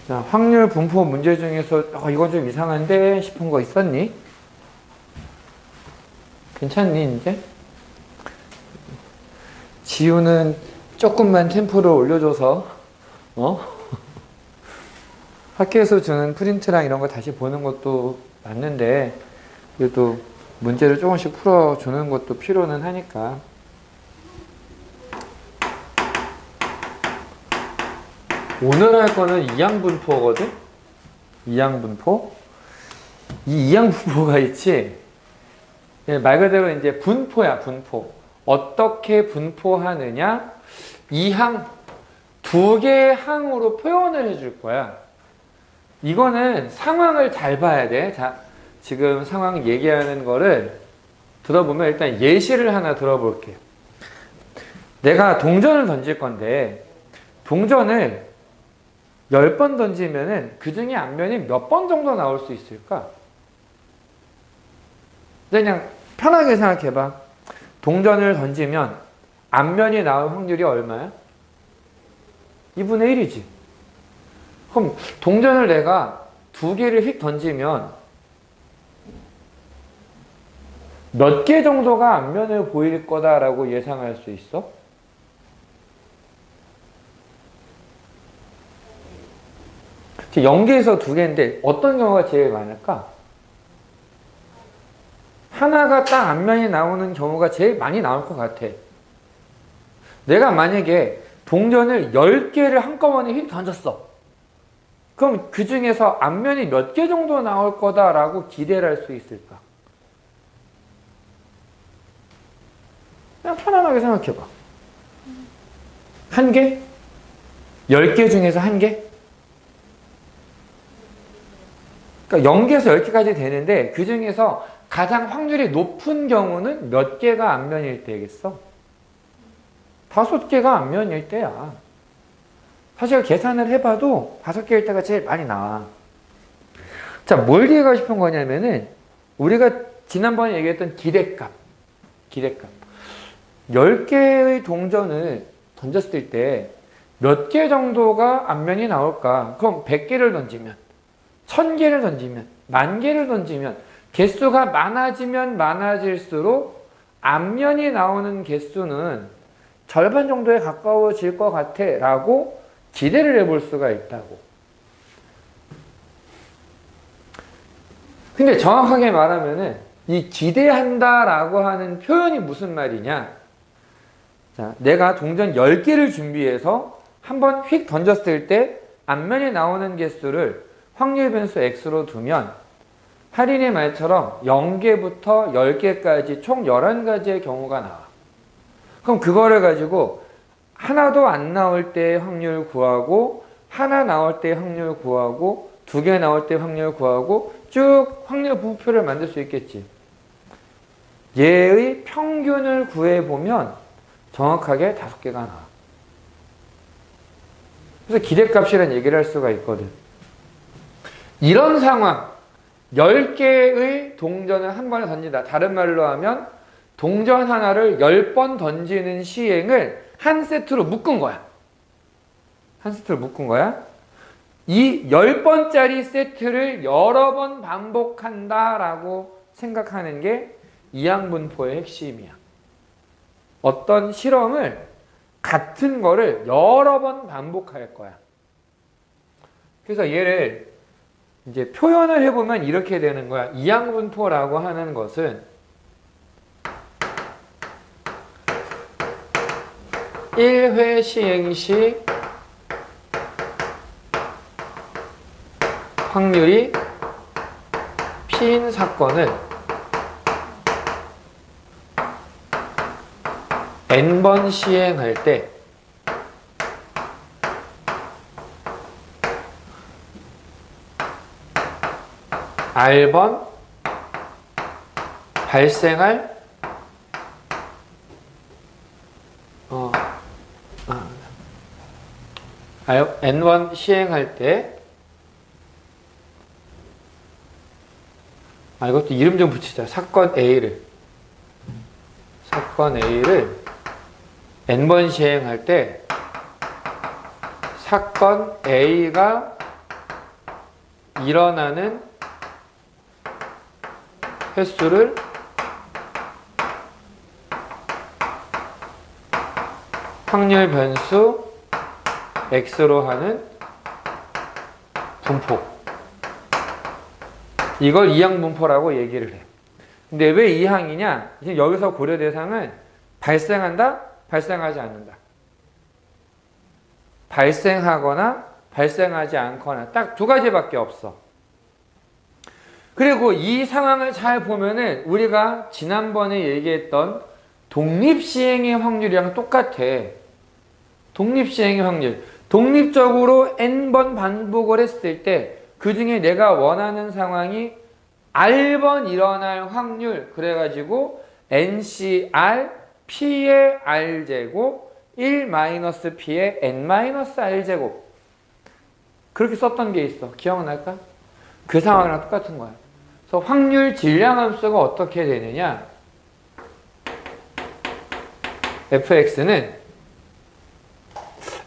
자, 확률 분포 문제 중에서 이건 좀 이상한데 싶은 거 있었니? 괜찮니 이제? 지우는 조금만 템포를 올려줘서 학교에서 주는 프린트랑 이런 거 다시 보는 것도 맞는데 그래도 문제를 조금씩 풀어주는 것도 필요는 하니까. 오늘 할 거는 이항분포거든? 이항분포? 이 이항분포가 있지? 말 그대로 이제 분포야, 분포. 어떻게 분포하느냐? 이 항, 두 개의 항으로 표현을 해줄 거야. 이거는 상황을 잘 봐야 돼. 자, 지금 상황 얘기하는 거를 들어보면 일단 예시를 하나 들어볼게요. 내가 동전을 던질 건데, 동전을 10번 던지면은 그 중에 앞면이 몇 번 정도 나올 수 있을까? 그냥 편하게 생각해봐. 동전을 던지면 앞면이 나올 확률이 얼마야? 2분의 1이지. 그럼 동전을 내가 두 개를 휙 던지면 몇 개 정도가 앞면을 보일 거다라고 예상할 수 있어? 그치, 0개에서 2개인데 어떤 경우가 제일 많을까? 하나가 딱 앞면이 나오는 경우가 제일 많이 나올 것 같아. 내가 만약에 동전을 10개를 한꺼번에 휙 던졌어. 그럼 그 중에서 앞면이 몇 개 정도 나올 거다라고 기대를 할 수 있을까? 그냥 편안하게 생각해봐. 1개? 10개 중에서 1개? 그러니까 0개에서 10개까지 되는데 그 중에서 가장 확률이 높은 경우는 몇 개가 앞면일 때겠어? 5개가 앞면일 때야. 사실 계산을 해봐도 5개일 때가 제일 많이 나와. 자, 뭘 얘기하고 싶은 거냐면은 우리가 지난번에 얘기했던 기대값. 10개의 동전을 던졌을 때 몇 개 정도가 앞면이 나올까? 그럼 100개를 던지면, 1000개를 던지면, 10,000개를 던지면 개수가 많아지면 많아질수록 앞면이 나오는 개수는 절반 정도에 가까워질 것 같아 라고 기대를 해볼 수가 있다고. 근데 정확하게 말하면은 이 기대한다 라고 하는 표현이 무슨 말이냐? 자, 내가 동전 10개를 준비해서 한번 휙 던졌을 때 앞면에 나오는 개수를 확률 변수 x로 두면 할인의 말처럼 0개부터 10개까지 총 11가지의 경우가 나와. 그럼 그거를 가지고 하나도 안 나올 때 확률 구하고, 하나 나올 때 확률 구하고, 2개 나올 때 확률 구하고 쭉 확률 분포를 만들 수 있겠지. 얘의 평균을 구해보면 정확하게 5개가 나와. 그래서 기대값이라는 얘기를 할 수가 있거든. 이런 상황, 10개의 동전을 한 번에 던진다. 다른 말로 하면 동전 하나를 10번 던지는 시행을 한 세트로 묶은 거야. 한 세트로 묶은 거야. 이 10번짜리 세트를 여러 번 반복한다라고 생각하는 게 이항분포의 핵심이야. 어떤 실험을 같은 거를 여러 번 반복할 거야. 그래서 얘를 이제 표현을 해보면 이렇게 되는 거야. 이항분포라고 하는 것은 1회 시행 시 확률이 P인 사건을 N번 시행할 때 R번 발생할 N1 시행할 때 이것도 이름 좀 붙이자. 사건 A를 N번 시행할 때 사건 A가 일어나는 횟수를 확률 변수 x로 하는 분포. 이걸 이항분포라고 얘기를 해요. 근데 왜 이항이냐? 지금 여기서 고려 대상은 발생한다? 발생하지 않는다. 발생하거나 발생하지 않거나 딱 두 가지밖에 없어. 그리고 이 상황을 잘 보면은 우리가 지난번에 얘기했던 독립시행의 확률이랑 똑같아. 독립시행의 확률. 독립적으로 n번 반복을 했을 때 그 중에 내가 원하는 상황이 r번 일어날 확률. 그래가지고 NCR P의 R제곱 1-P의 N-R제곱. 그렇게 썼던 게 있어. 기억날까? 그 상황이랑 똑같은 거야. 그래서 확률 질량함수가 어떻게 되느냐? fx는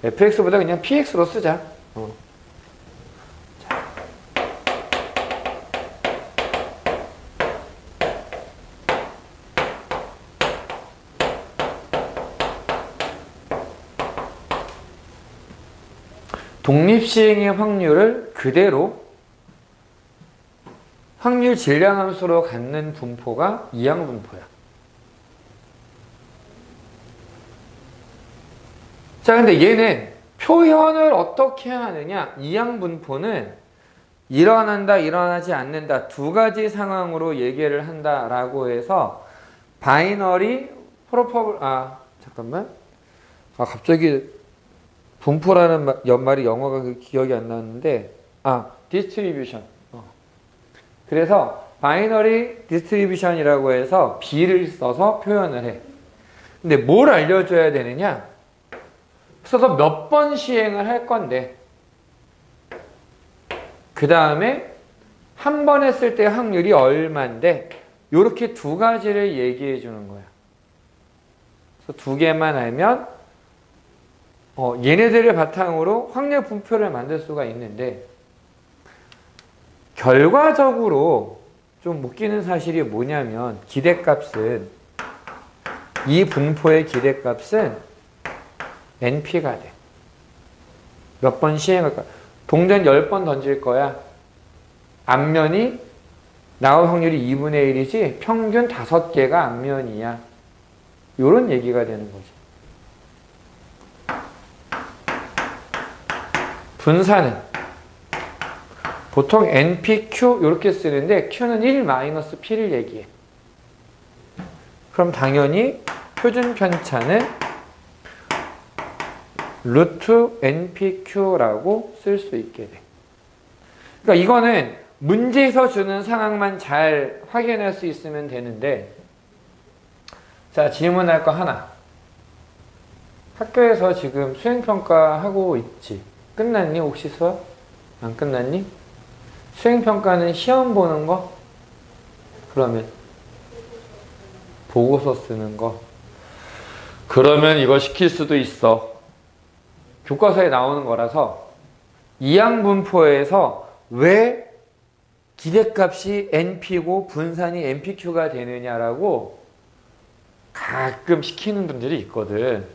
fx보다 그냥 px로 쓰자. 독립시행의 확률을 그대로 확률 질량함수로 갖는 분포가 이항분포야. 자, 근데 얘는 표현을 어떻게 하느냐? 이항분포는 일어난다, 일어나지 않는다 두 가지 상황으로 얘기를 한다라고 해서 바이너리 프로퍼블 잠깐만. 갑자기 분포라는 말이 영어가 기억이 안 나는데 디스트리뷰션. 그래서 바이너리 디스트리뷰션이라고 해서 B를 써서 표현을 해. 근데 뭘 알려줘야 되느냐? 써서 몇 번 시행을 할 건데 그 다음에 한 번 했을 때 확률이 얼만데 이렇게 두 가지를 얘기해 주는 거야. 그래서 두 개만 알면 얘네들을 바탕으로 확률 분표를 만들 수가 있는데 결과적으로 좀 웃기는 사실이 뭐냐면 기대값은 이 분포의 기대값은 NP가 돼. 몇 번 시행할 거야. 동전 10번 던질 거야. 앞면이 나올 확률이 2분의 1이지 평균 5개가 앞면이야. 요런 얘기가 되는 거지. 분산은 보통 NPQ 이렇게 쓰는데 Q는 1-P를 얘기해. 그럼 당연히 표준 편차는 루트 NPQ라고 쓸 수 있게 돼. 그러니까 이거는 문제에서 주는 상황만 잘 확인할 수 있으면 되는데 자, 질문할 거 하나. 학교에서 지금 수행평가 하고 있지? 끝났니? 혹시 수업? 안 끝났니? 수행평가는 시험 보는 거? 그러면 보고서 쓰는 거? 그러면 이거 시킬 수도 있어. 교과서에 나오는 거라서 이항분포에서 왜 기대값이 NP고 분산이 NPQ가 되느냐라고 가끔 시키는 분들이 있거든.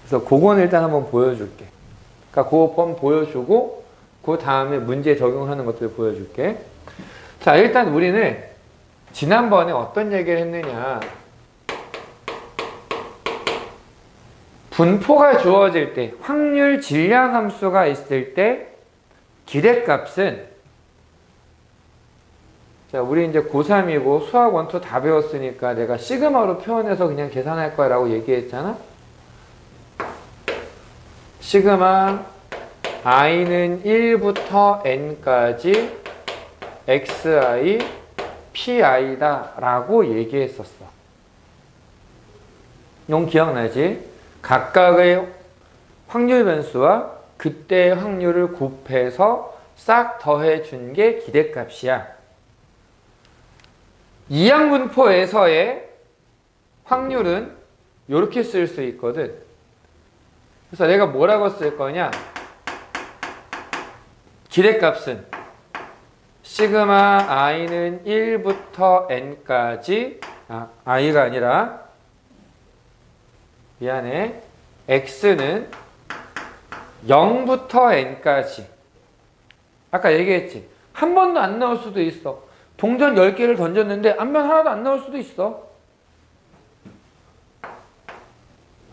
그래서 그건 일단 한번 보여줄게. 그러니까 그거 한번 보여주고 그 다음에 문제 적용하는 것들 보여줄게. 자, 일단 우리는 지난번에 어떤 얘기를 했느냐. 분포가 주어질 때 확률 질량 함수가 있을 때 기대값은 자, 우리 이제 고3이고 수학 1, 2 다 배웠으니까 내가 시그마로 표현해서 그냥 계산할 거야 라고 얘기했잖아. 시그마 i는 1부터 n까지 xi pi다 라고 얘기했었어. 이건 기억나지? 각각의 확률 변수와 그때의 확률을 곱해서 싹 더해준 게 기대값이야. 이항분포에서의 확률은 이렇게 쓸 수 있거든. 그래서 내가 뭐라고 쓸 거냐? 기대값은 시그마 i는 1부터 n까지 i가 아니라 미안해 x는 0부터 n까지 아까 얘기했지. 한 번도 안 나올 수도 있어. 동전 10개를 던졌는데 한 번 하나도 안 나올 수도 있어.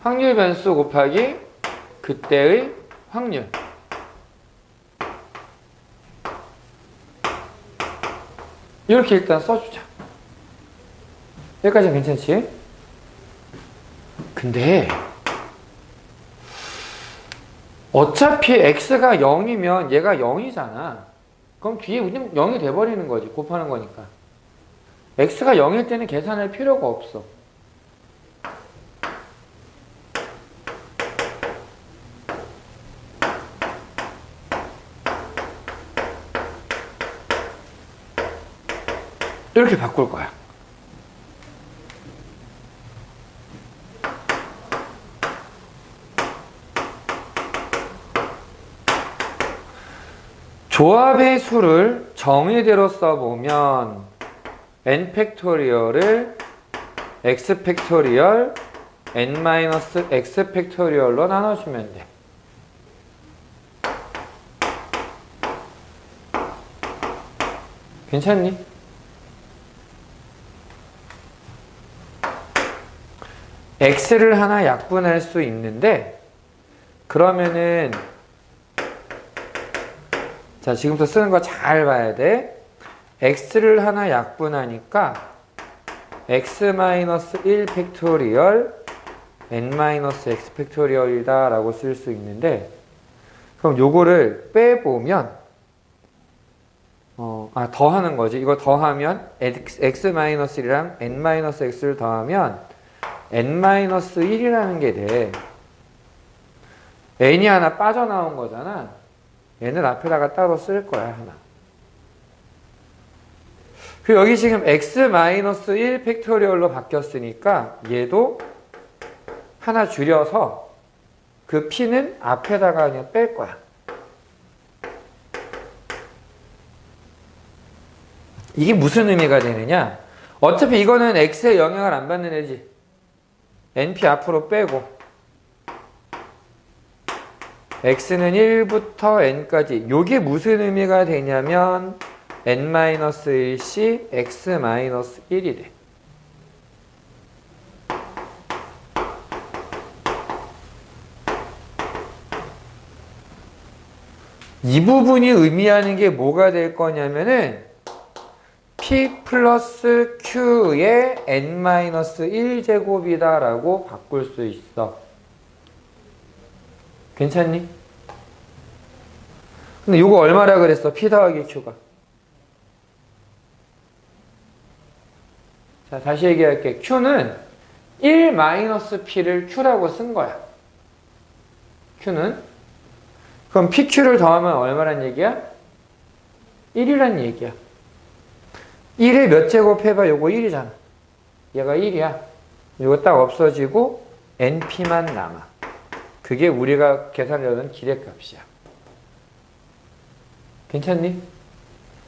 확률 변수 곱하기 그때의 확률. 이렇게 일단 써주자. 여기까지는 괜찮지? 근데 어차피 x가 0이면 얘가 0이잖아. 그럼 뒤에 0이 돼버리는 거지. 곱하는 거니까. x가 0일 때는 계산할 필요가 없어. 이렇게 바꿀 거야. 조합의 수를 정의대로 써보면 n 팩토리얼을 x 팩토리얼 n-x 팩토리얼로 나눠주면 돼. 괜찮니? x를 하나 약분할 수 있는데 그러면은 자 지금부터 쓰는 거 잘 봐야 돼. x를 하나 약분하니까 x-1 팩토리얼 n-x 팩토리얼이다 라고 쓸 수 있는데 그럼 요거를 빼보면 더하는 거지. 이거 더하면 x-1이랑 n-x를 더하면 n-1이라는 게 돼. n이 하나 빠져나온 거잖아. 얘는 앞에다가 따로 쓸 거야, 하나. 그리고 여기 지금 x-1 팩토리얼로 바뀌었으니까 얘도 하나 줄여서 그 p는 앞에다가 그냥 뺄 거야. 이게 무슨 의미가 되느냐? 어차피 이거는 x의 영향을 안 받는 애지. np 앞으로 빼고 x는 1부터 n까지. 요게 무슨 의미가 되냐면 n-1시 x-1이 돼. 이 부분이 의미하는 게 뭐가 될 거냐면은 p 플러스 q의 n-1제곱이다 라고 바꿀 수 있어. 괜찮니? 근데 이거 얼마라 그랬어? p 더하기 q가. 자, 다시 얘기할게. q는 1-p를 q라고 쓴 거야. q는. 그럼 pq를 더하면 얼마란 얘기야? 1이란 얘기야. 1을 몇 제곱 해봐? 요거 1이잖아. 얘가 1이야. 이거 딱 없어지고 np만 남아. 그게 우리가 계산하려는 기대값이야. 괜찮니?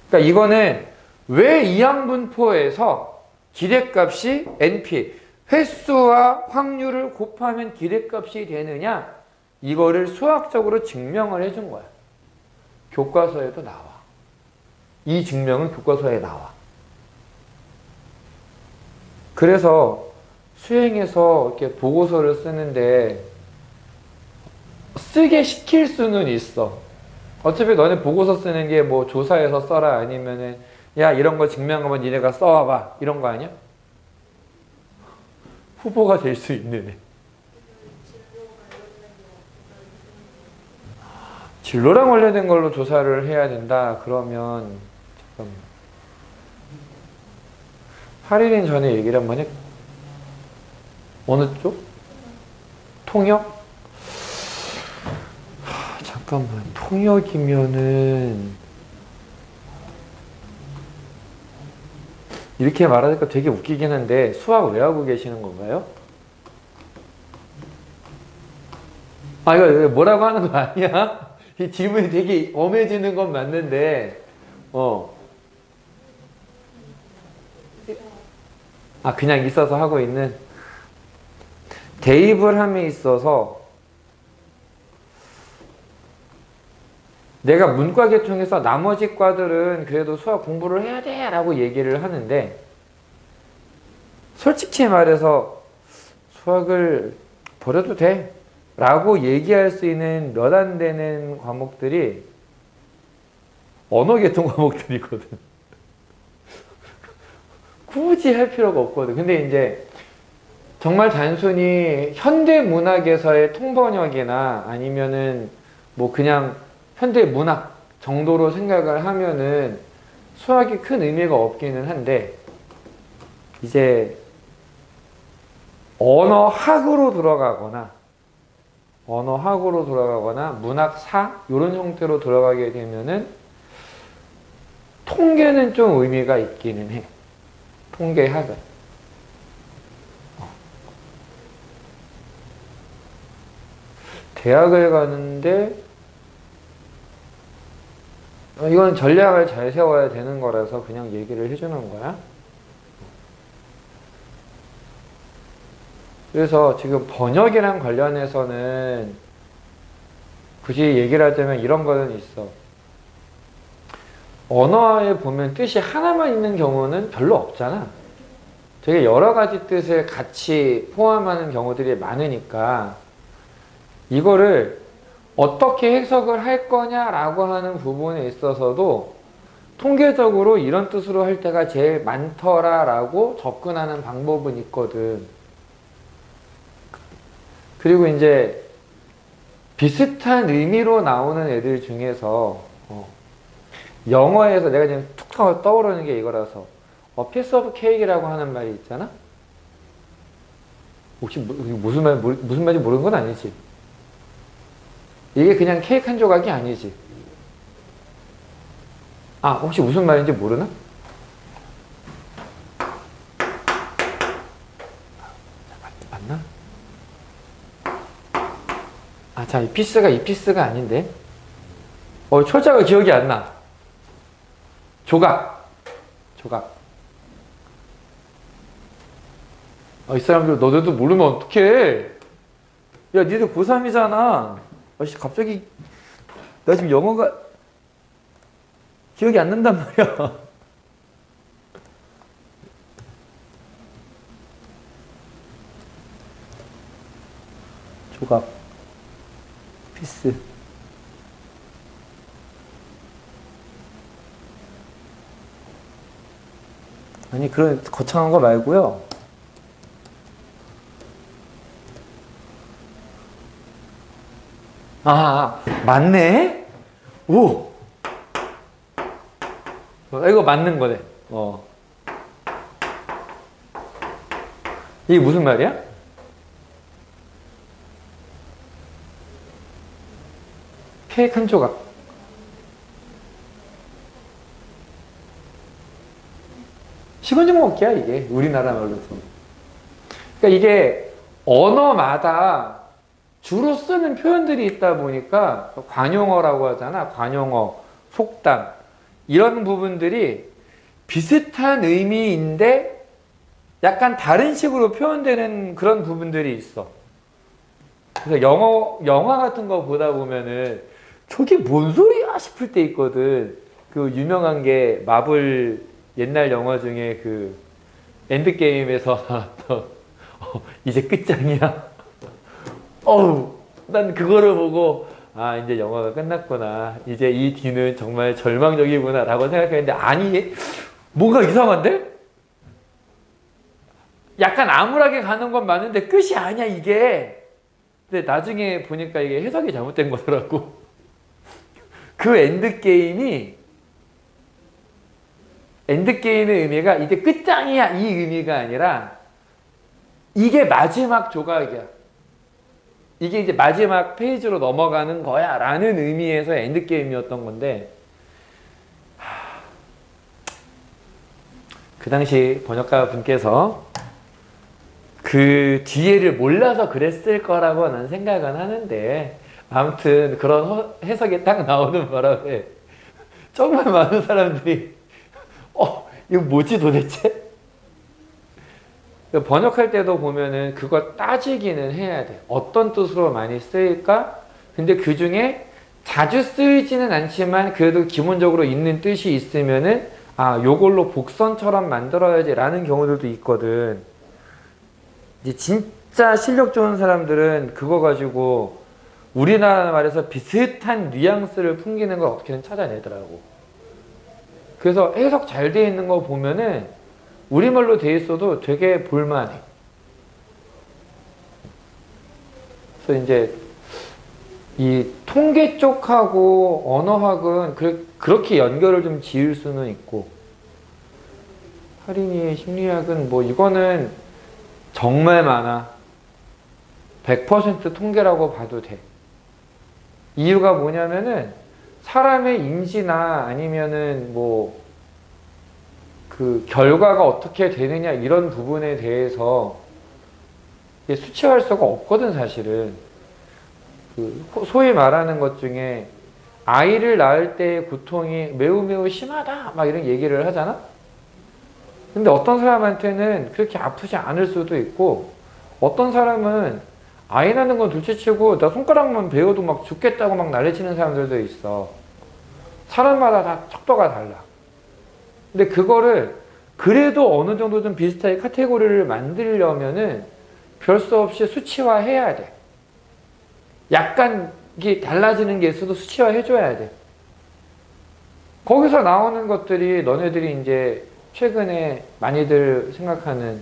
그러니까 이거는 왜 이항분포에서 기대값이 np, 횟수와 확률을 곱하면 기대값이 되느냐? 이거를 수학적으로 증명을 해준 거야. 교과서에도 나와. 이 증명은 교과서에 나와. 그래서 수행에서 이렇게 보고서를 쓰는데 쓰게 시킬 수는 있어. 어차피 너네 보고서 쓰는 게 뭐 조사해서 써라 아니면은 야 이런 거 증명하면 니네가 써와봐 이런 거 아니야? 후보가 될 수 있는 애. 진로랑 관련된 걸로 조사를 해야 된다. 그러면 잠깐만. 8일인 전에 얘기를 한번 해. 어느 쪽? 통역? 잠깐만. 통역이면은 이렇게 말하니까 되게 웃기긴 한데 수학 왜 하고 계시는 건가요? 아 이거 뭐라고 하는 거 아니야? 이 질문이 되게 엄해지는 건 맞는데, 그냥 있어서 하고 있는 대입을 함에 있어서 내가 문과 계통에서 나머지 과들은 그래도 수학 공부를 해야 돼 라고 얘기를 하는데, 솔직히 말해서 수학을 버려도 돼 라고 얘기할 수 있는 몇 안 되는 과목들이 언어계통 과목들이거든. 굳이 할 필요가 없거든. 근데 이제 정말 단순히 현대문학에서의 통번역이나 아니면은 뭐 그냥 현대문학 정도로 생각을 하면은 수학이 큰 의미가 없기는 한데, 이제 언어학으로 들어가거나 문학사 이런 형태로 들어가게 되면은 통계는 좀 의미가 있기는 해. 통계학은. 대학을 가는데 이건 전략을 잘 세워야 되는 거라서 그냥 얘기를 해주는 거야. 그래서 지금 번역이랑 관련해서는 굳이 얘기를 하자면 이런 거는 있어. 언어에 보면 뜻이 하나만 있는 경우는 별로 없잖아. 되게 여러 가지 뜻을 같이 포함하는 경우들이 많으니까 이거를 어떻게 해석을 할 거냐라고 하는 부분에 있어서도 통계적으로 이런 뜻으로 할 때가 제일 많더라라고 접근하는 방법은 있거든. 그리고 이제 비슷한 의미로 나오는 애들 중에서 영어에서 내가 지금 툭 떠오르는 게 이거라서 piece of cake이라고 하는 말이 있잖아? 혹시 무슨 말인지 모르는 건 아니지? 이게 그냥 케이크 한 조각이 아니지? 혹시 무슨 말인지 모르나? 맞나? 자, 이 피스가 아닌데? 철자가 기억이 안 나. 조각. 이 사람들, 너네도 모르면 어떡해. 야, 니들 고3이잖아. 갑자기, 나 지금 영어가 기억이 안 난단 말이야. 조각. 피스. 아니, 그런 거창한 거 말고요. 맞네? 오! 이거 맞는 거네. 이게 무슨 말이야? 케이크 한 조각. 식은죽 먹기야, 이게. 우리나라 말로서. 그러니까 이게 언어마다 주로 쓰는 표현들이 있다 보니까 관용어라고 하잖아. 관용어, 속담. 이런 부분들이 비슷한 의미인데 약간 다른 식으로 표현되는 그런 부분들이 있어. 그래서 영화 같은 거 보다 보면은 저게 뭔 소리야 싶을 때 있거든. 그 유명한 게 마블 옛날 영화 중에 그 엔드게임에서 나왔던 이제 끝장이야. 난 그거를 보고 이제 영화가 끝났구나. 이제 이 뒤는 정말 절망적이구나 라고 생각했는데 아니, 뭔가 이상한데? 약간 암울하게 가는 건 맞는데 끝이 아니야 이게. 근데 나중에 보니까 이게 해석이 잘못된 거더라고. 그 엔드게임의 의미가 이제 끝장이야 이 의미가 아니라 이게 마지막 조각이야. 이게 이제 마지막 페이지로 넘어가는 거야 라는 의미에서 엔드게임이었던 건데, 그 당시 번역가 분께서 그 뒤에를 몰라서 그랬을 거라고 난 생각은 하는데, 아무튼 그런 해석이 딱 나오는 바람에 정말 많은 사람들이 이거 뭐지 도대체? 번역할 때도 보면은 그걸 따지기는 해야 돼. 어떤 뜻으로 많이 쓰일까? 근데 그 중에 자주 쓰이지는 않지만 그래도 기본적으로 있는 뜻이 있으면은 요걸로 복선처럼 만들어야지 라는 경우들도 있거든. 이제 진짜 실력 좋은 사람들은 그거 가지고 우리나라 말에서 비슷한 뉘앙스를 풍기는 걸 어떻게든 찾아내더라고. 그래서 해석 잘 돼 있는 거 보면은 우리말로 돼 있어도 되게 볼만해. 그래서 이제 이 통계 쪽하고 언어학은 그렇게 연결을 좀 지을 수는 있고, 할인이의 심리학은 뭐 이거는 정말 많아. 100% 통계라고 봐도 돼. 이유가 뭐냐면은 사람의 인지나 아니면은 뭐 그 결과가 어떻게 되느냐 이런 부분에 대해서 수치화할 수가 없거든 사실은. 그 소위 말하는 것 중에 아이를 낳을 때의 고통이 매우 매우 심하다 막 이런 얘기를 하잖아. 근데 어떤 사람한테는 그렇게 아프지 않을 수도 있고, 어떤 사람은 아이 낳는 건 둘째치고 나 손가락만 베어도 막 죽겠다고 막 난리치는 사람들도 있어. 사람마다 다 척도가 달라. 근데 그거를 그래도 어느 정도 좀 비슷하게 카테고리를 만들려면은 별 수 없이 수치화해야 돼. 약간 이게 달라지는 게 있어도 수치화해줘야 돼. 거기서 나오는 것들이 너네들이 이제 최근에 많이들 생각하는,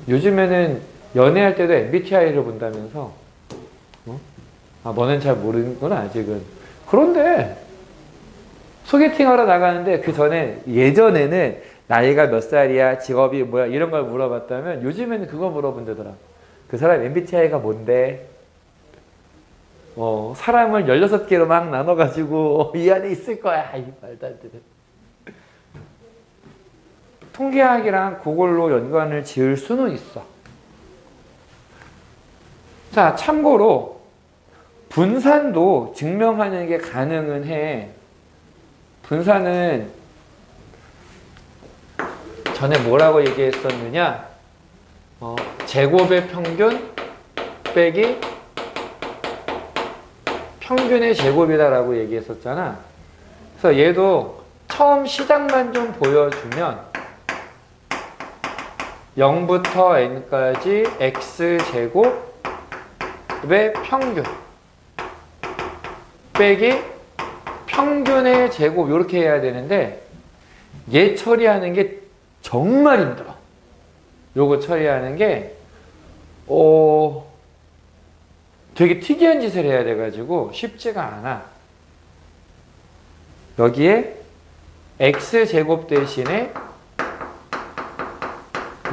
요즘에는 연애할 때도 MBTI를 본다면서, 너는 잘 모르는구나 아직은. 그런데 소개팅하러 나가는데 그 전에 예전에는 나이가 몇 살이야, 직업이 뭐야 이런 걸 물어봤다면 요즘에는 그거 물어본다더라. 그 사람 MBTI가 뭔데? 사람을 16개로 막 나눠가지고 이 안에 있을 거야. 이 말도 안 되는. 통계학이랑 그걸로 연관을 지을 수는 있어. 자, 참고로 분산도 증명하는 게 가능은 해. 분산은 전에 뭐라고 얘기했었느냐? 제곱의 평균 빼기 평균의 제곱이다라고 얘기했었잖아. 그래서 얘도 처음 시작만 좀 보여주면 0부터 n까지 x제곱의 평균 빼기 평균의 제곱 이렇게 해야 되는데, 얘 처리하는 게 정말 힘들어. 요거 처리하는 게 되게 특이한 짓을 해야 돼가지고 쉽지가 않아. 여기에 x제곱 대신에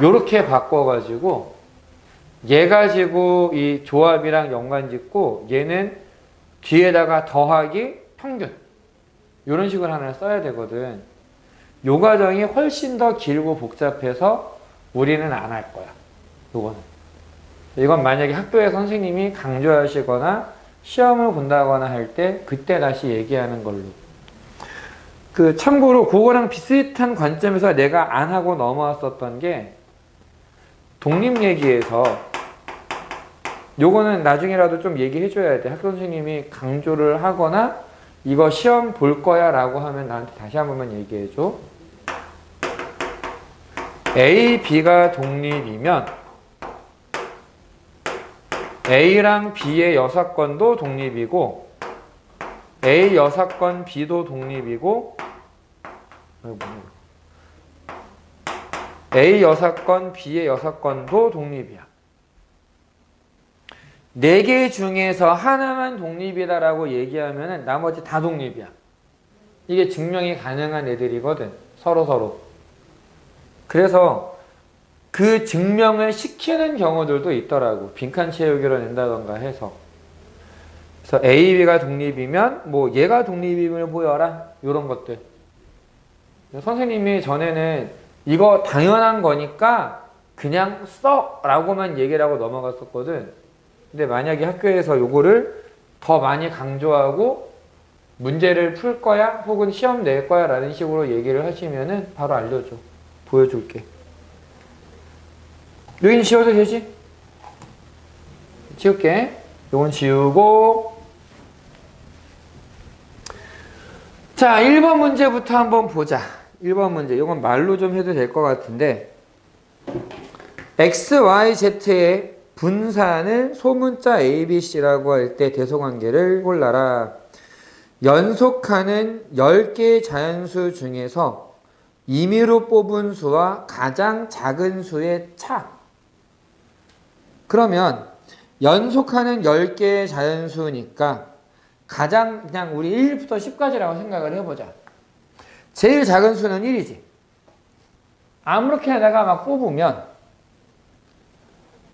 요렇게 바꿔가지고 얘 가지고 이 조합이랑 연관 짓고 얘는 뒤에다가 더하기 평균 이런 식으로 하나 써야 되거든. 요 과정이 훨씬 더 길고 복잡해서 우리는 안 할 거야. 요거는. 이건 만약에 학교에 선생님이 강조하시거나 시험을 본다거나 할 때 그때 다시 얘기하는 걸로. 참고로 그거랑 비슷한 관점에서 내가 안 하고 넘어왔었던 게 독립 얘기에서, 요거는 나중에라도 좀 얘기해 줘야 돼. 학교 선생님이 강조를 하거나 이거 시험 볼 거야 라고 하면 나한테 다시 한 번만 얘기해 줘. A, B가 독립이면 A랑 B의 여사건도 독립이고 A 여사건 B도 독립이고 A 여사건 B의 여사건도 독립이야. 4개 중에서 하나만 독립이다라고 얘기하면 나머지 다 독립이야. 이게 증명이 가능한 애들이거든. 서로. 그래서 그 증명을 시키는 경우들도 있더라고. 빈칸 채우기로 낸다던가 해서. 그래서 A, B가 독립이면 뭐 얘가 독립임을 보여라. 이런 것들. 선생님이 전에는 이거 당연한 거니까 그냥 써! 라고만 얘기를 하고 넘어갔었거든. 근데 만약에 학교에서 요거를 더 많이 강조하고 문제를 풀 거야? 혹은 시험 낼 거야? 라는 식으로 얘기를 하시면은 바로 알려줘. 보여줄게. 여긴 지워도 되지? 지울게. 요건 지우고. 자, 1번 문제부터 한번 보자. 1번 문제. 요건 말로 좀 해도 될 것 같은데. X, Y, Z의 분산을 소문자 A, B, C라고 할 때 대소관계를 골라라. 연속하는 10개의 자연수 중에서 임의로 뽑은 수와 가장 작은 수의 차. 그러면 연속하는 10개의 자연수니까 가장 그냥 우리 1부터 10까지라고 생각을 해보자. 제일 작은 수는 1이지. 아무렇게나 내가 막 뽑으면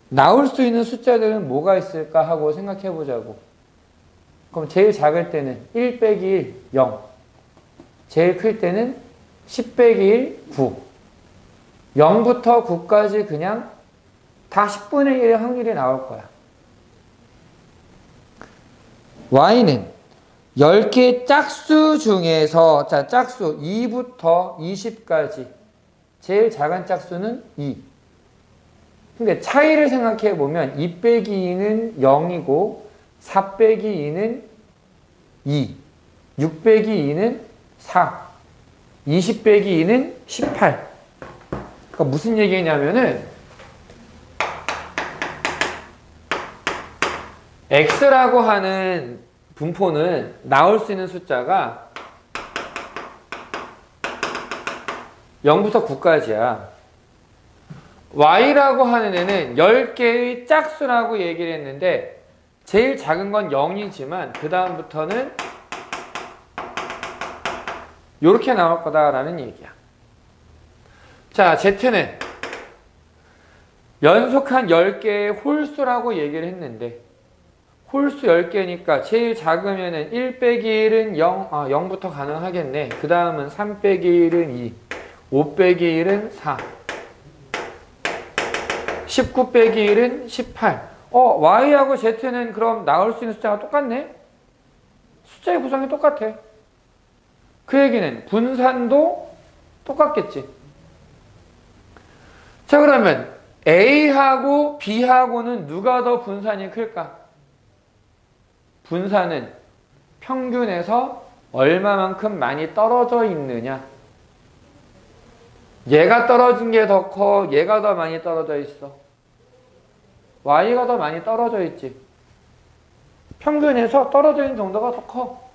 나올 수 있는 숫자들은 뭐가 있을까 하고 생각해 보자고. 그럼 제일 작을 때는 1 빼기 1, 0. 제일 클 때는 10 빼기 1, 9. 0부터 9까지 그냥 다 10분의 1의 확률이 나올 거야. Y는 10개 짝수 중에서, 자, 짝수 2부터 20까지 제일 작은 짝수는 2. 근데 차이를 생각해 보면 2 빼기 2는 0이고 4 빼기 2는 2, 6 빼기 2는 4, 20 빼기 2는 18. 그러니까 무슨 얘기냐면은 X라고 하는 분포는 나올 수 있는 숫자가 0부터 9까지야. Y라고 하는 애는 10개의 짝수라고 얘기를 했는데 제일 작은 건 0이지만 그 다음부터는 이렇게 나올 거다라는 얘기야. 자, Z는 연속한 10개의 홀수라고 얘기를 했는데 홀수 10개니까 제일 작으면은 1 빼기 1은 0부터 가능하겠네. 그 다음은 3 빼기 1은 2, 5 빼기 1은 4, 19 빼기 1은 18. Y하고 Z는 그럼 나올 수 있는 숫자가 똑같네? 숫자의 구성이 똑같아. 그 얘기는 분산도 똑같겠지. 자, 그러면 A하고 B하고는 누가 더 분산이 클까? 분산은 평균에서 얼마만큼 많이 떨어져 있느냐. 얘가 떨어진 게 더 커? 얘가 더 많이 떨어져 있어? Y가 더 많이 떨어져 있지. 평균에서 떨어져 있는 정도가 더 커.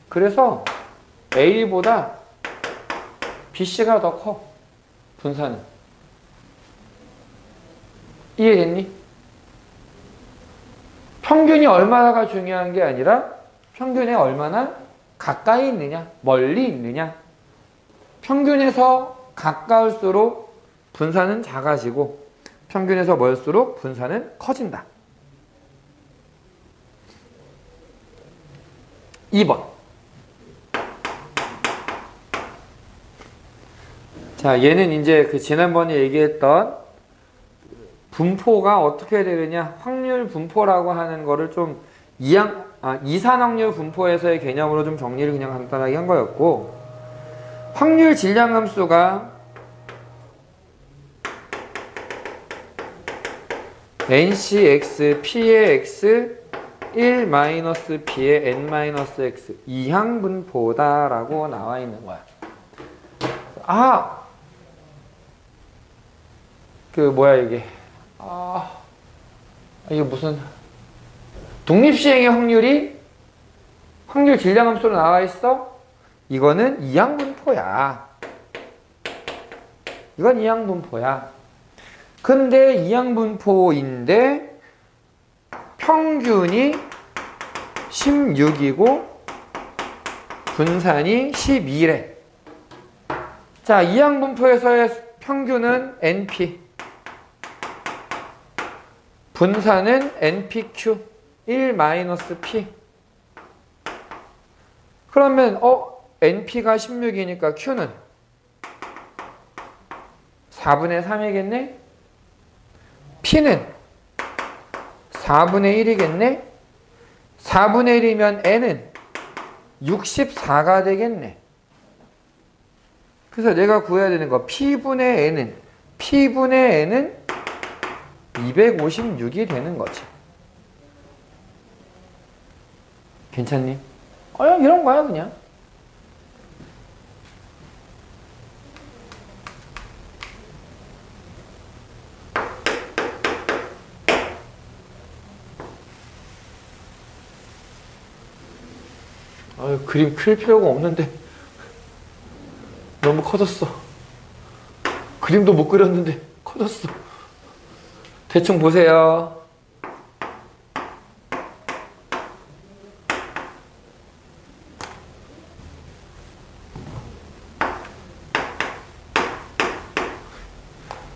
그래서 A보다 BC가 더 커. 분산은. 이해됐니? 평균이 얼마나가 중요한 게 아니라 평균에 얼마나 가까이 있느냐, 멀리 있느냐. 평균에서 가까울수록 분산은 작아지고 평균에서 멀수록 분산은 커진다. 2번. 자, 얘는 이제 그 지난번에 얘기했던 분포가 어떻게 되느냐, 확률 분포라고 하는 거를 좀 이산확률 분포에서의 개념으로 좀 정리를 그냥 간단하게 한 거였고, 확률 질량함수가 NCX, P의 X, 1-P의 N-X 이항분포다라고 나와 있는 거야. 이게. 이게 무슨 독립시행의 확률 질량함수로 나와 있어? 이거는 이항분포야. 이건 이항분포야. 근데 이항분포인데 평균이 16이고 분산이 12래. 자, 이항분포에서의 평균은 NP, 분산은 NPQ, 1-P. 그러면 NP가 16이니까 Q는 4분의 3이겠네? P는 4분의 1이겠네? 4분의 1이면 n은 64가 되겠네. 그래서 내가 구해야 되는 거 P분의 N은 256이 되는 거지. 괜찮니? 그냥 이런 거야 그냥. 그림 클 필요가 없는데 너무 커졌어. 그림도 못 그렸는데 커졌어. 대충 보세요.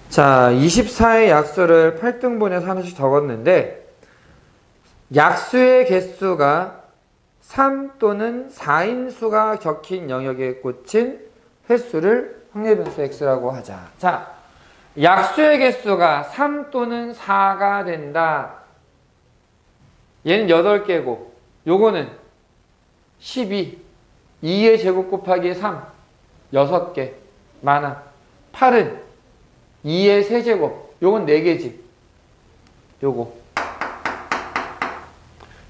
자, 24의 약수를 8등분해서 하나씩 적었는데 약수의 개수가 3 또는 4인수가 적힌 영역에 꽂힌 횟수를 확률변수 x라고 하자. 자, 약수의 개수가 3 또는 4가 된다. 얘는 8개고 요거는 12, 2의 제곱 곱하기 3, 6개 많아. 8은 2의 세제곱, 요건 4개지. 요거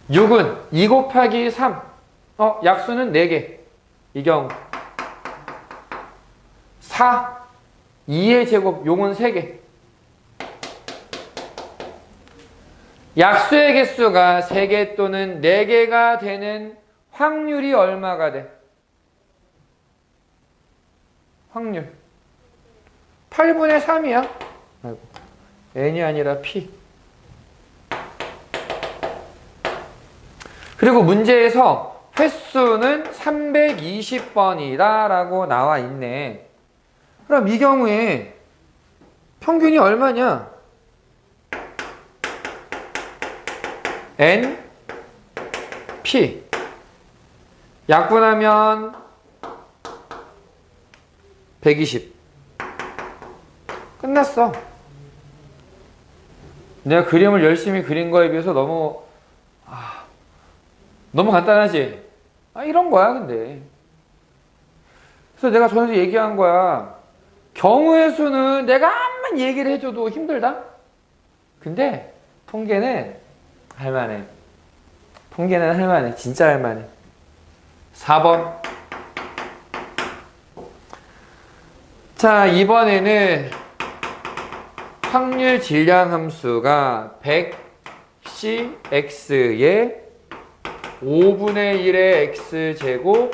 6은 2 곱하기 3, 약수는 4개. 이 경우 4, 2의 제곱, 요건 3개. 약수의 개수가 3개 또는 4개가 되는 확률이 얼마가 돼? 확률 8분의 3이야. 아이고, n이 아니라 p. 그리고 문제에서 횟수는 320번이다 라고 나와 있네. 그럼 이 경우에 평균이 얼마냐? n, p. 약분하면 120. 끝났어. 내가 그림을 열심히 그린 거에 비해서 너무 간단하지? 이런 거야 근데. 그래서 내가 전에도 얘기한 거야. 경우의 수는 내가 암만 얘기를 해줘도 힘들다? 근데 통계는 할만해. 통계는 할만해. 진짜 할만해. 4번. 자, 이번에는 확률 질량 함수가 100cx에 5분의 1의 x제곱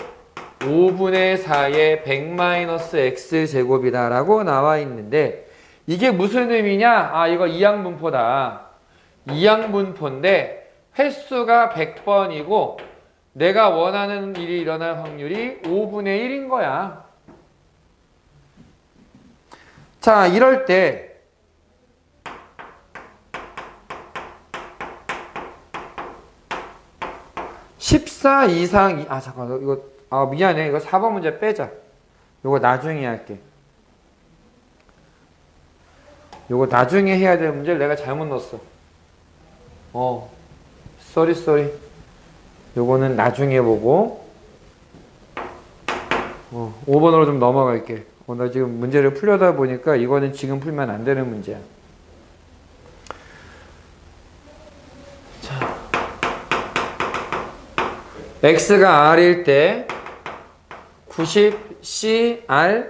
5분의 4의 100-x제곱이다 라고 나와 있는데 이게 무슨 의미냐? 이거 이항분포다. 이항분포인데 횟수가 100번이고 내가 원하는 일이 일어날 확률이 5분의 1인 거야. 자, 이럴 때 14 이상, 잠깐만, 이거, 미안해. 이거 4번 문제 빼자. 이거 나중에 할게. 이거 나중에 해야 될 문제를 내가 잘못 넣었어. 쏘리. 요거는 나중에 보고, 5번으로 좀 넘어갈게. 나 지금 문제를 풀려다 보니까 이거는 지금 풀면 안 되는 문제야. x가 r일 때 90cr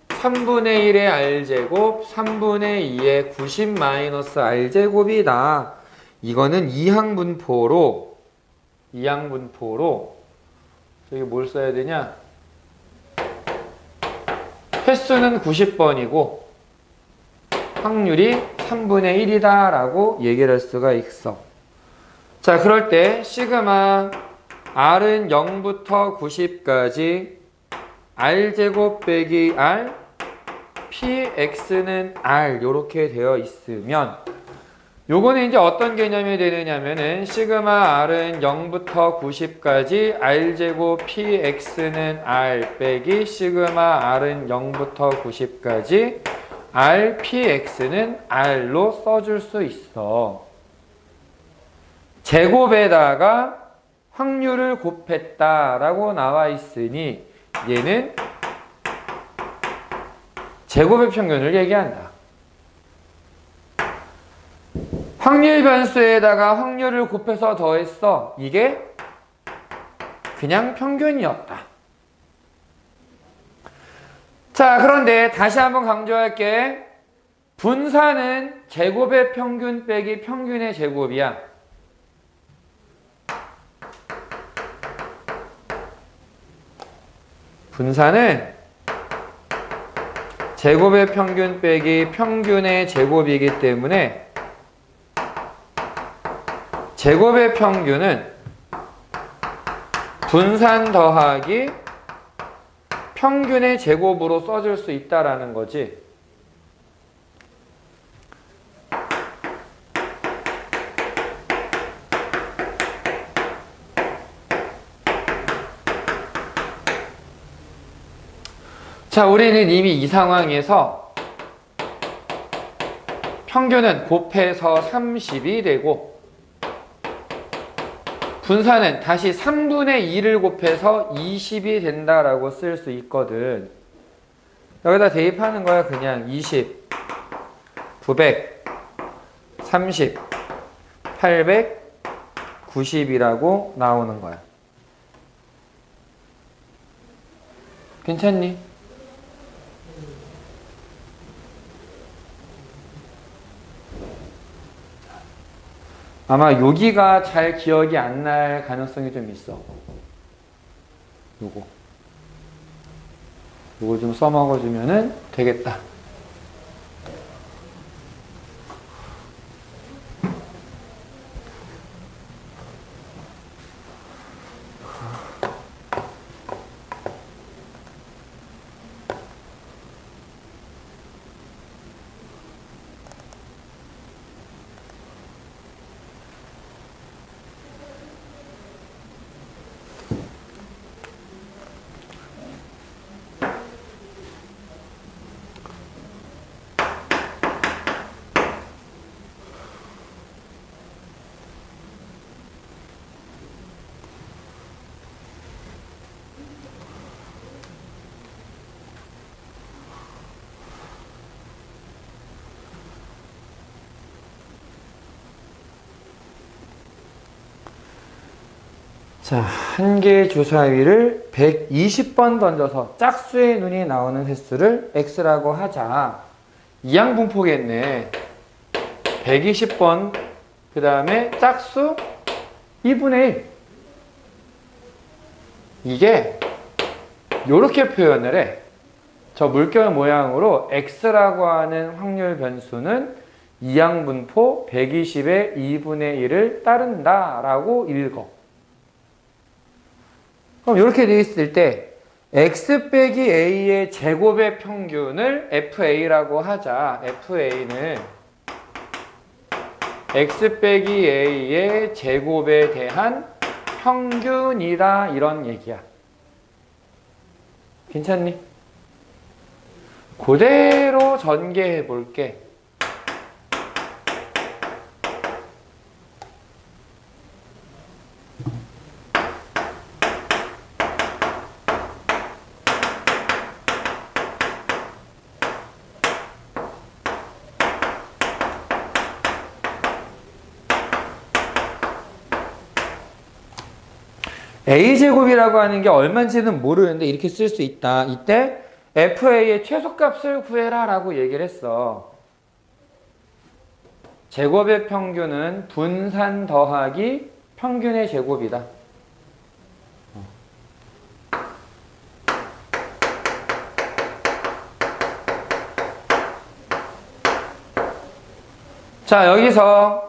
3분의 1의 r제곱 3분의 2의 90-r제곱이다. 이거는 이항분포로 저기 뭘 써야 되냐? 횟수는 90번이고 확률이 3분의 1이다 라고 얘기를 할 수가 있어. 자, 그럴 때 시그마 r은 0부터 90까지 r제곱 빼기 r px는 r 요렇게 되어 있으면 요거는 이제 어떤 개념이 되느냐면은 시그마 r은 0부터 90까지 r제곱 px는 r 빼기 시그마 r은 0부터 90까지 r px는 r로 써줄 수 있어. 제곱에다가 확률을 곱했다라고 나와 있으니 얘는 제곱의 평균을 얘기한다. 확률 변수에다가 확률을 곱해서 더했어. 이게 그냥 평균이었다. 자, 그런데 다시 한번 강조할게. 분산은 제곱의 평균 빼기 평균의 제곱이야. 분산은 제곱의 평균 빼기 평균의 제곱이기 때문에 제곱의 평균은 분산 더하기 평균의 제곱으로 써줄 수 있다라는 거지. 자, 우리는 이미 이 상황에서 평균은 곱해서 30이 되고 분산은 다시 3분의 2를 곱해서 20이 된다라고 쓸 수 있거든. 여기다 대입하는 거야. 그냥 20, 900, 30, 800, 90이라고 나오는 거야. 괜찮니? 아마 여기가 잘 기억이 안 날 가능성이 좀 있어. 요거 좀 써먹어주면은 되겠다. 자, 한 개의 주사위를 120번 던져서 짝수의 눈이 나오는 횟수를 x라고 하자. 이항분포겠네. 120번, 그 다음에 짝수 2분의 1. 이게 이렇게 표현을 해. 저 물결 모양으로 x라고 하는 확률 변수는 이항분포 120의 2분의 1을 따른다 라고 읽어. 그럼 이렇게 되어 있을 때 x 빼기 a의 제곱의 평균을 fa라고 하자. fa는 x 빼기 a의 제곱에 대한 평균이다 이런 얘기야. 괜찮니? 그대로 전개해 볼게. a제곱이라고 하는 게 얼마인지는 모르는데 이렇게 쓸 수 있다. 이때 fa의 최소값을 구해라 라고 얘기를 했어. 제곱의 평균은 분산 더하기 평균의 제곱이다. 자, 여기서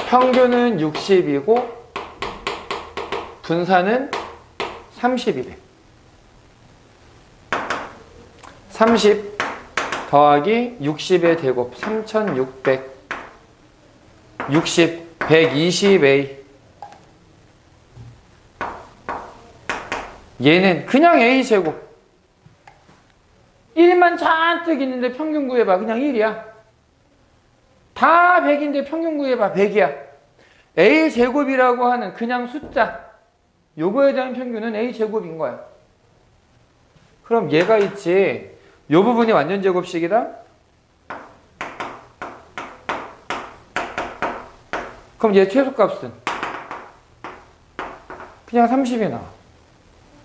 평균은 60이고 분산은 30이래. 30 더하기 60의 제곱 3600 60 120a. 얘는 그냥 a제곱 1만 잔뜩 있는데 평균 구해봐. 그냥 1이야. 다 100인데 평균 구해봐. 100이야. A제곱이라고 하는 그냥 숫자. 요거에 대한 평균은 A제곱인 거야. 그럼 얘가 있지. 요 부분이 완전 제곱식이다? 그럼 얘 최소값은? 그냥 30이 나와.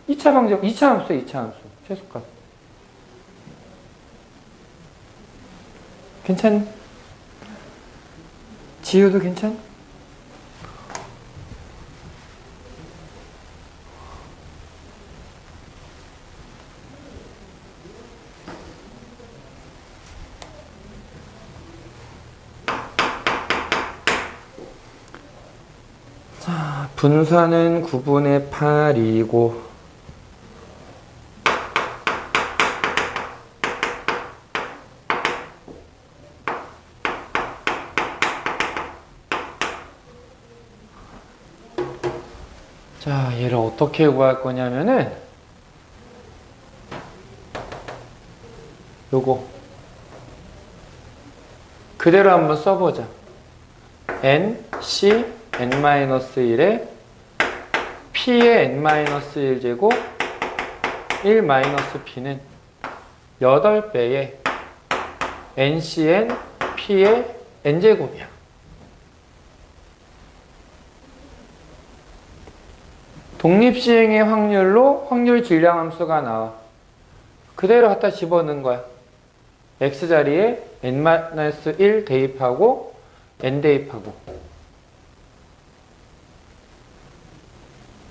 2차 방정, 2차 함수야, 2차 함수. 최소값. 괜찮니? 지우도 괜찮니? 자, 분산은 9분의 8이고 자, 얘를 어떻게 구할 거냐면은 요거 그대로 한번 써보자. n, c, n-1에 p의 n-1제곱 1-p는 8배의 ncn p의 n제곱이야. 독립시행의 확률로 확률 질량함수가 나와. 그대로 갖다 집어넣은 거야. x자리에 n-1 대입하고 n 대입하고.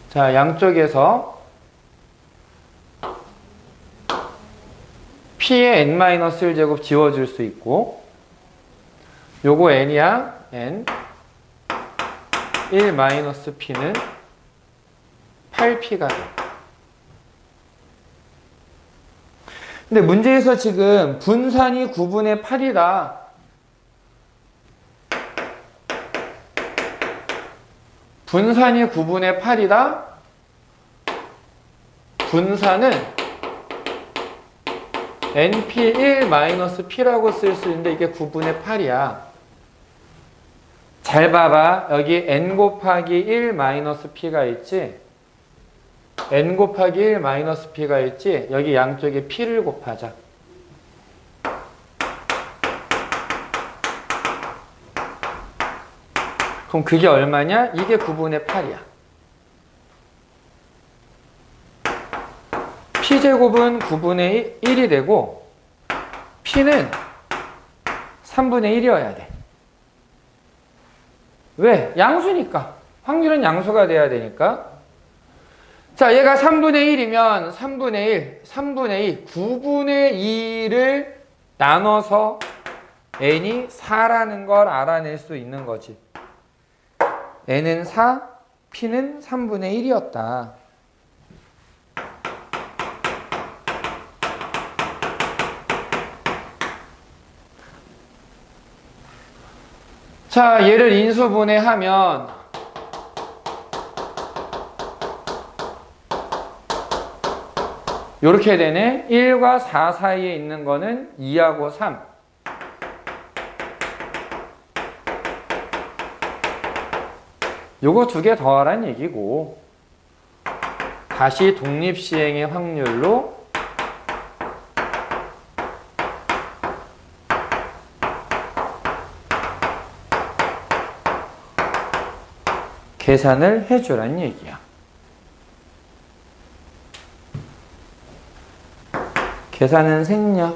자, 양쪽에서 p의 n-1제곱 지워줄 수 있고 요거 n이야. n 1-p는 8p가 돼. 근데 문제에서 지금 분산이 9분의 8이다. 분산이 9분의 8이다. 분산은 np1-p라고 쓸 수 있는데 이게 9분의 8이야. 잘 봐봐. 여기 n 곱하기 1-p가 있지. n 곱하기 1-p가 있지. 여기 양쪽에 p를 곱하자. 그럼 그게 얼마냐? 이게 9분의 8이야. p제곱은 9분의 1이 되고 p는 3분의 1이어야 돼. 왜? 양수니까. 확률은 양수가 돼야 되니까. 자, 얘가 3분의 1이면 3분의 2, 9분의 2를 나눠서 n이 4라는 걸 알아낼 수 있는 거지. n은 4, p는 3분의 1이었다. 자, 얘를 인수분해하면 이렇게 되네. 1과 4 사이에 있는 거는 2하고 3. 요거 두 개 더하란 얘기고 다시 독립시행의 확률로 계산을 해주란 얘기야. 계산은 생략.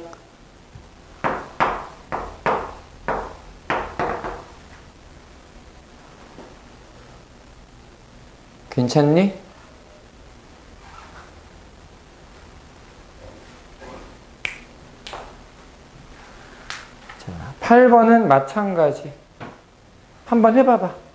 괜찮니? 자, 8번은 마찬가지. 한번 해봐봐.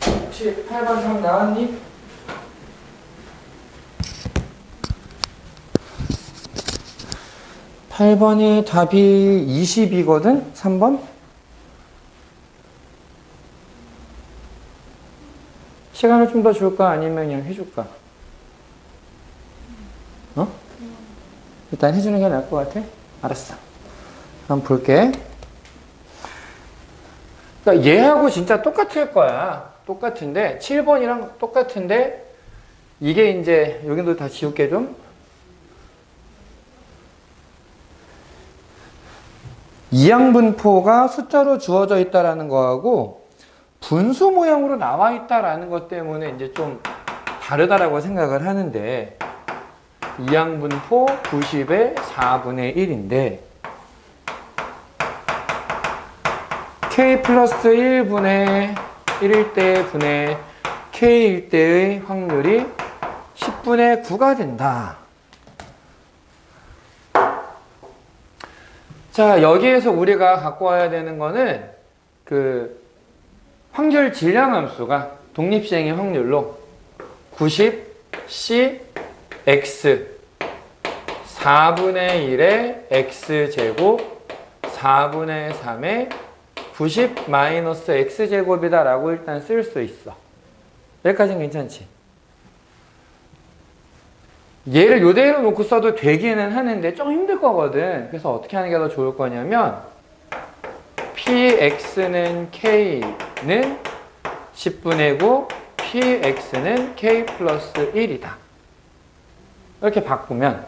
혹시 8번 답 나왔니? 8번이 답이 20이거든? 3번? 시간을 좀 더 줄까? 아니면 그냥 해줄까? 일단 해주는 게 나을 것 같아? 알았어. 한번 볼게. 그러니까 얘하고 진짜 똑같을 거야. 똑같은데, 7번이랑 똑같은데, 이게 이제, 여기도 다 지울게 좀. 이항분포가 숫자로 주어져 있다라는 거하고, 분수 모양으로 나와 있다라는 것 때문에 이제 좀 다르다라고 생각을 하는데, 이항분포 90의 4분의 1인데, k 플러스 1분의 1일 때 분의 k일 때의 확률이 10분의 9가 된다. 자, 여기에서 우리가 갖고 와야 되는 거는 그 확률 질량함수가 독립시행의 확률로 90 C x 4분의 1의 x제곱 4분의 3의 90 마이너스 x제곱이다 라고 일단 쓸 수 있어. 여기까지는 괜찮지? 얘를 요대로 놓고 써도 되기는 하는데 좀 힘들 거거든. 그래서 어떻게 하는 게 더 좋을 거냐면 px는 k는 10분의 9 px는 k 플러스 1이다. 이렇게 바꾸면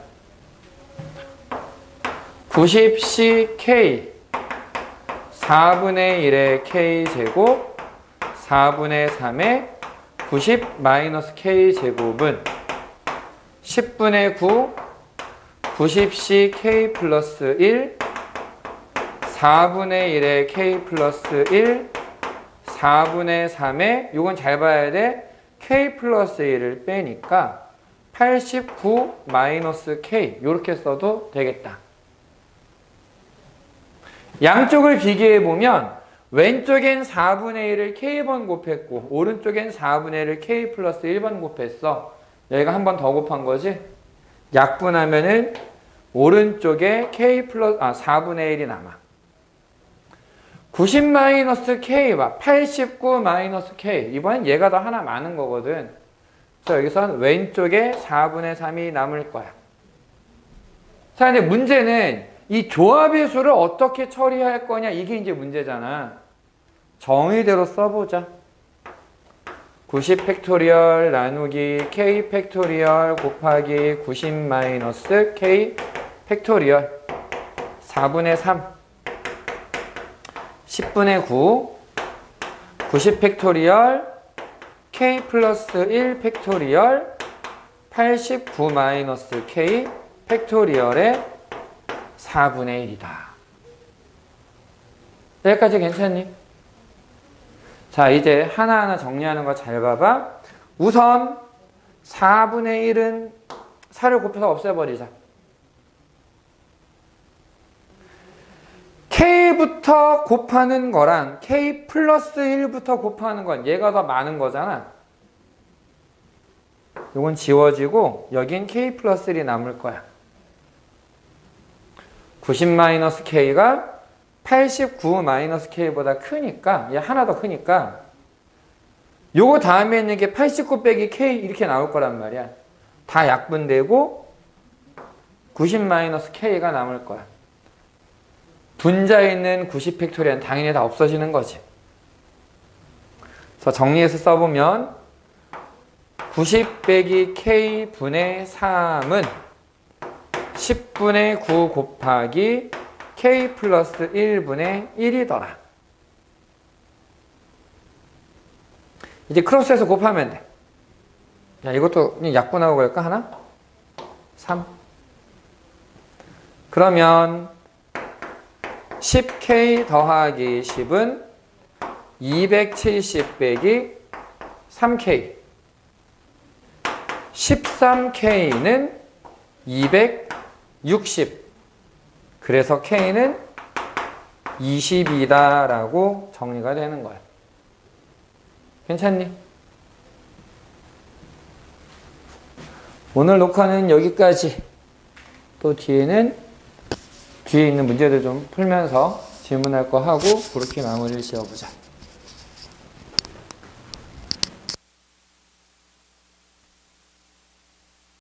90ck 4분의 1의 k제곱 4분의 3의 90 마이너스 k제곱은 10분의 9 90c k 플러스 1 4분의 1의 k 플러스 1 4분의 3의 요건 잘 봐야 돼. k 플러스 1을 빼니까 89 마이너스 k 요렇게 써도 되겠다. 양쪽을 비교해보면 왼쪽엔 4분의 1을 k번 곱했고 오른쪽엔 4분의 1을 k 플러스 1번 곱했어. 여기가 한 번 더 곱한 거지. 약분하면은 오른쪽에 k 플러스 4분의 1이 남아. 90 마이너스 k와 89 마이너스 k 이번엔 얘가 더 하나 많은 거거든. 그래서 여기선 왼쪽에 4분의 3이 남을 거야. 자, 근데 문제는 이 조합의 수를 어떻게 처리할 거냐 이게 이제 문제잖아. 정의대로 써보자. 90 팩토리얼 나누기 k 팩토리얼 곱하기 90 마이너스 k 팩토리얼 4분의 3 10분의 9 90 팩토리얼 k 플러스 1 팩토리얼 89 마이너스 k 팩토리얼의 4분의 1이다. 여기까지 괜찮니? 자, 이제 하나하나 정리하는 거 잘 봐봐. 우선 4분의 1은 4를 곱해서 없애버리자. k부터 곱하는 거랑 k 플러스 1부터 곱하는 건 얘가 더 많은 거잖아. 이건 지워지고 여긴 k 플러스 1이 남을 거야. 90 마이너스 k가 89 마이너스 k보다 크니까 얘 하나 더 크니까 요거 다음에 있는 게 89 빼기 k 이렇게 나올 거란 말이야. 다 약분되고 90 마이너스 k가 남을 거야. 분자에 있는 90 팩토리얼은 당연히 다 없어지는 거지. 그래서 정리해서 써보면 90 빼기 k 분의 3은 10분의 9 곱하기 k 플러스 1분의 1이더라. 이제 크로스해서 곱하면 돼. 야, 이것도 약분하고 갈까? 하나? 3. 그러면 10k 더하기 10은 270 빼기 3k 13k는 260 그래서 k는 20이다 라고 정리가 되는 거야. 괜찮니? 오늘 녹화는 여기까지. 또 뒤에는 뒤에 있는 문제들 좀 풀면서 질문할 거 하고 그렇게 마무리를 지어보자.